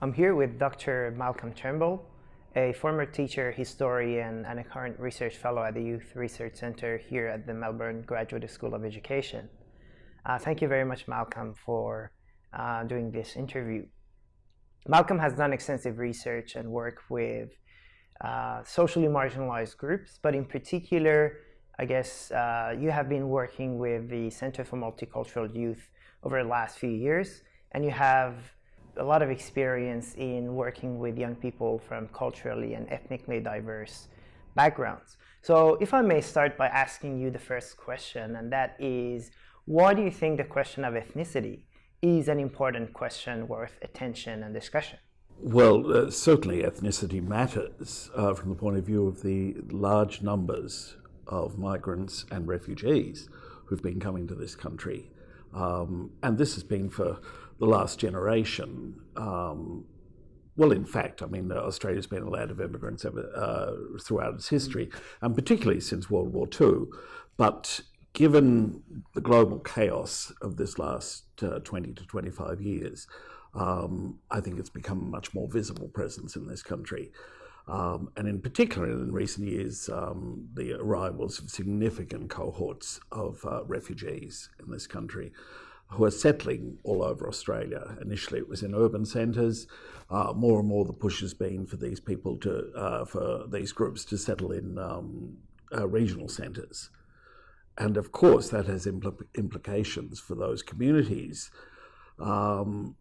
I'm here with Dr. Malcolm Turnbull, a former teacher, historian, and a current research fellow at the Youth Research Center here at the Melbourne Graduate School of Education. Thank you very much, Malcolm, for doing this interview. Malcolm has done extensive research and work with socially marginalized groups, but in particular, I guess you have been working with the Center for Multicultural Youth over the last few years, and you have a lot of experience in working with young people from culturally and ethnically diverse backgrounds. So if I may start by asking you the first question, and that is, why do you think the question of ethnicity is an important question worth attention and discussion? Well, certainly ethnicity matters from the point of view of the large numbers of migrants and refugees who've been coming to this country. And this has been for the last generation. Well, in fact, Australia's been a land of immigrants throughout its history, and particularly since World War II. But given the global chaos of this last 20 to 25 years, I think it's become a much more visible presence in this country. And in particular, in recent years, the arrivals of significant cohorts of refugees in this country who are settling all over Australia. Initially, it was in urban centres. More and more, the push has been for these people for these groups to settle in regional centres. And of course, that has implications for those communities, and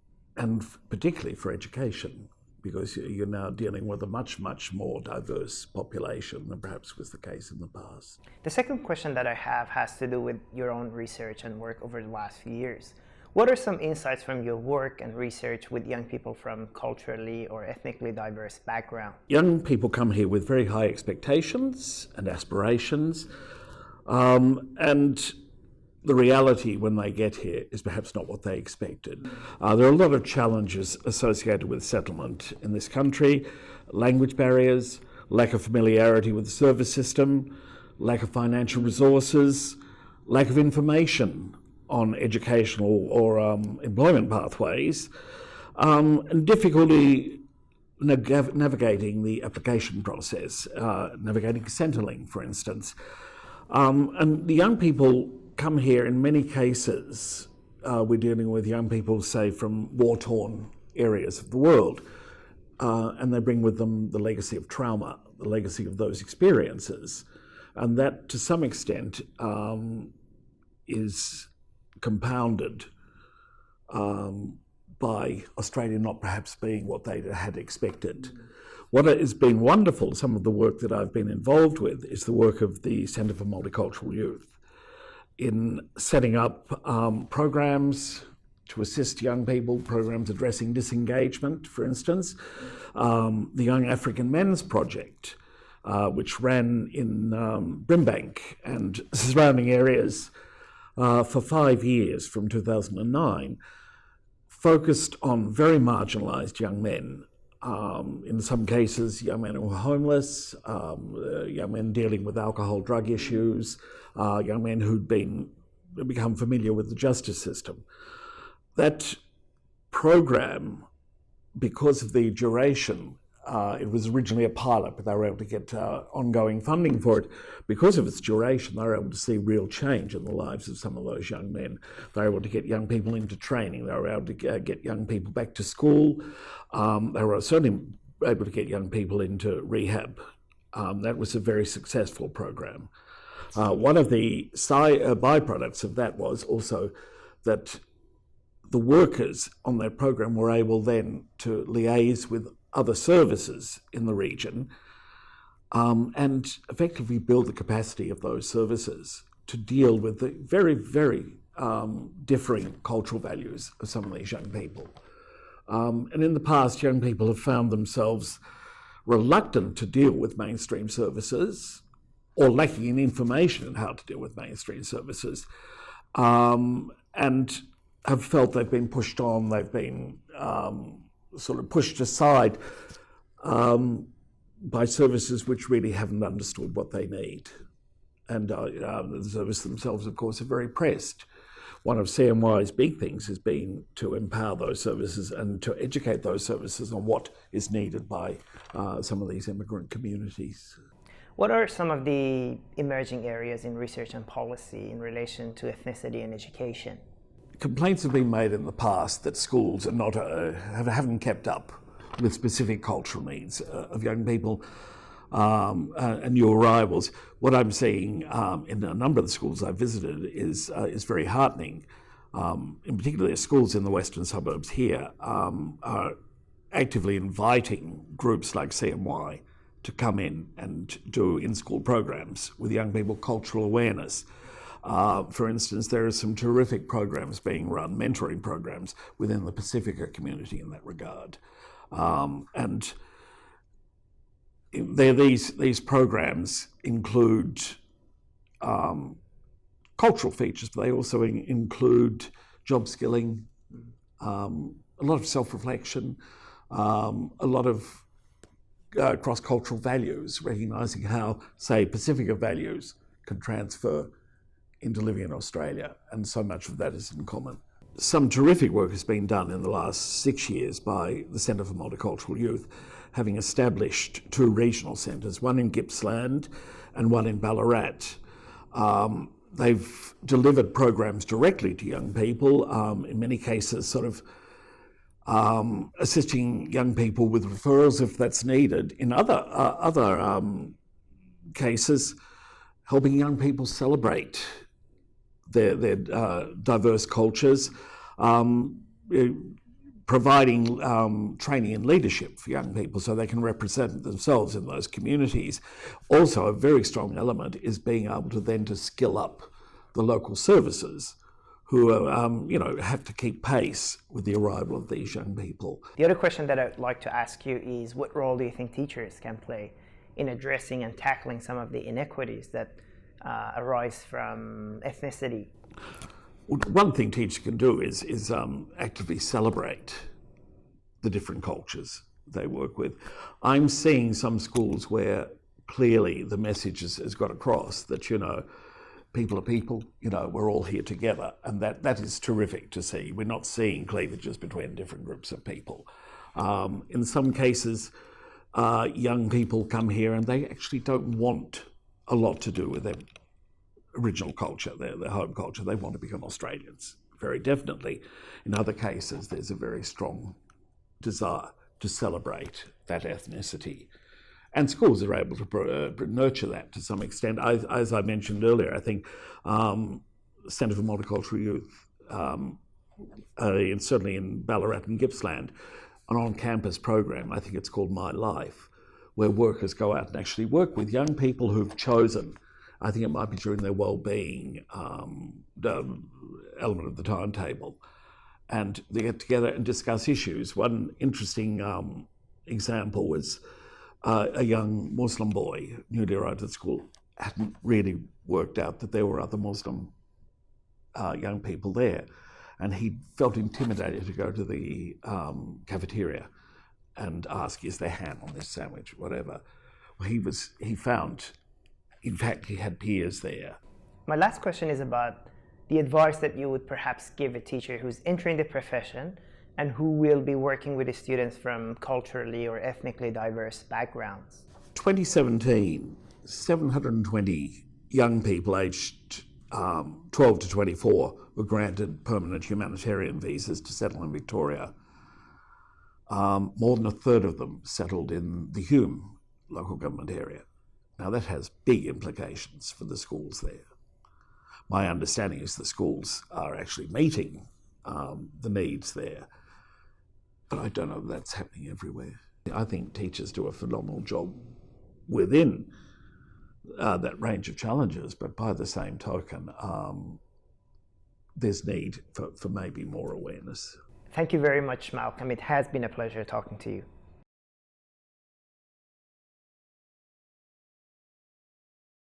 particularly for education, because you're now dealing with a much, much more diverse population than perhaps was the case in the past. The second question that I have has to do with your own research and work over the last few years. What are some insights from your work and research with young people from culturally or ethnically diverse background? Young people come here with very high expectations and aspirations, and the reality when they get here is perhaps not what they expected. There are a lot of challenges associated with settlement in this country: language barriers, lack of familiarity with the service system, lack of financial resources, lack of information on educational or employment pathways, and difficulty navigating the application process, navigating Centrelink, for instance. And the young people come here in many cases. We're dealing with young people, say, from war-torn areas of the world, and they bring with them the legacy of trauma, the legacy of those experiences, and that to some extent is compounded by Australia not perhaps being what they had expected. What has been wonderful, some of the work that I've been involved with, is the work of the Centre for Multicultural Youth in setting up programs to assist young people, programs addressing disengagement, for instance. The Young African Men's Project, which ran in Brimbank and surrounding areas for 5 years from 2009, focused on very marginalised young men. In some cases, young men who were homeless, young men dealing with alcohol, drug issues, young men who'd become familiar with the justice system. That program, because of the duration, it was originally a pilot, but they were able to get ongoing funding for it. Because of its duration, they were able to see real change in the lives of some of those young men. They were able to get young people into training. They were able to get young people back to school. They were certainly able to get young people into rehab. That was a very successful program. One of the byproducts of that was also that the workers on that program were able then to liaise with other services in the region and effectively build the capacity of those services to deal with the very, very differing cultural values of some of these young people. And in the past, young people have found themselves reluctant to deal with mainstream services or lacking in information on how to deal with mainstream services, and have felt they've been pushed on, they've been sort of pushed aside by services which really haven't understood what they need. And the services themselves, of course, are very pressed. one of CMY's big things has been to empower those services and to educate those services on what is needed by some of these immigrant communities. What are some of the emerging areas in research and policy in relation to ethnicity and education? Complaints have been made in the past that schools are not haven't kept up with specific cultural needs of young people and new arrivals. What I'm seeing in a number of the schools I've visited is very heartening. In particular, schools in the western suburbs here are actively inviting groups like CMY to come in and do in-school programs with young people, cultural awareness. For instance, there are some terrific programs being run, mentoring programs within the Pacifica community in that regard. And these programs include cultural features, but they also include job skilling, a lot of self-reflection, a lot of cross-cultural values, recognising how, say, Pacifica values can transfer into living in Australia, and so much of that is in common. Some terrific work has been done in the last 6 years by the Centre for Multicultural Youth, having established 2 regional centres, one in Gippsland and one in Ballarat. They've delivered programs directly to young people, in many cases sort of assisting young people with referrals if that's needed. In other cases, helping young people celebrate their diverse cultures, providing training and leadership for young people so they can represent themselves in those communities. Also, a very strong element is being able to then to skill up the local services who have to keep pace with the arrival of these young people. The other question that I'd like to ask you is, what role do you think teachers can play in addressing and tackling some of the inequities that arise from ethnicity? One thing teachers can do is actively celebrate the different cultures they work with. I'm seeing some schools where clearly the message has got across that, people are people, we're all here together, and that is terrific to see. We're not seeing cleavages between different groups of people. In some cases, young people come here and they actually don't want a lot to do with their original culture, their home culture. They want to become Australians, very definitely. In other cases, there's a very strong desire to celebrate that ethnicity. And schools are able to nurture that to some extent. As I mentioned earlier, I think Centre for Multicultural Youth, and certainly in Ballarat and Gippsland, an on-campus program, I think it's called My Life, where workers go out and actually work with young people who've chosen, I think it might be during their well-being element of the timetable, and they get together and discuss issues. One interesting example was a young Muslim boy, newly arrived at school, hadn't really worked out that there were other Muslim young people there, and he felt intimidated to go to the cafeteria and ask, is there ham on this sandwich, whatever. Well, he found, in fact, he had peers there. My last question is about the advice that you would perhaps give a teacher who's entering the profession and who will be working with the students from culturally or ethnically diverse backgrounds. 2017, 720 young people aged 12 to 24 were granted permanent humanitarian visas to settle in Victoria. More than a third of them settled in the Hume local government area. Now that has big implications for the schools there. My understanding is the schools are actually meeting the needs there, but I don't know if that's happening everywhere. I think teachers do a phenomenal job within that range of challenges, but by the same token, there's need for maybe more awareness. Thank you very much, Malcolm. It has been a pleasure talking to you.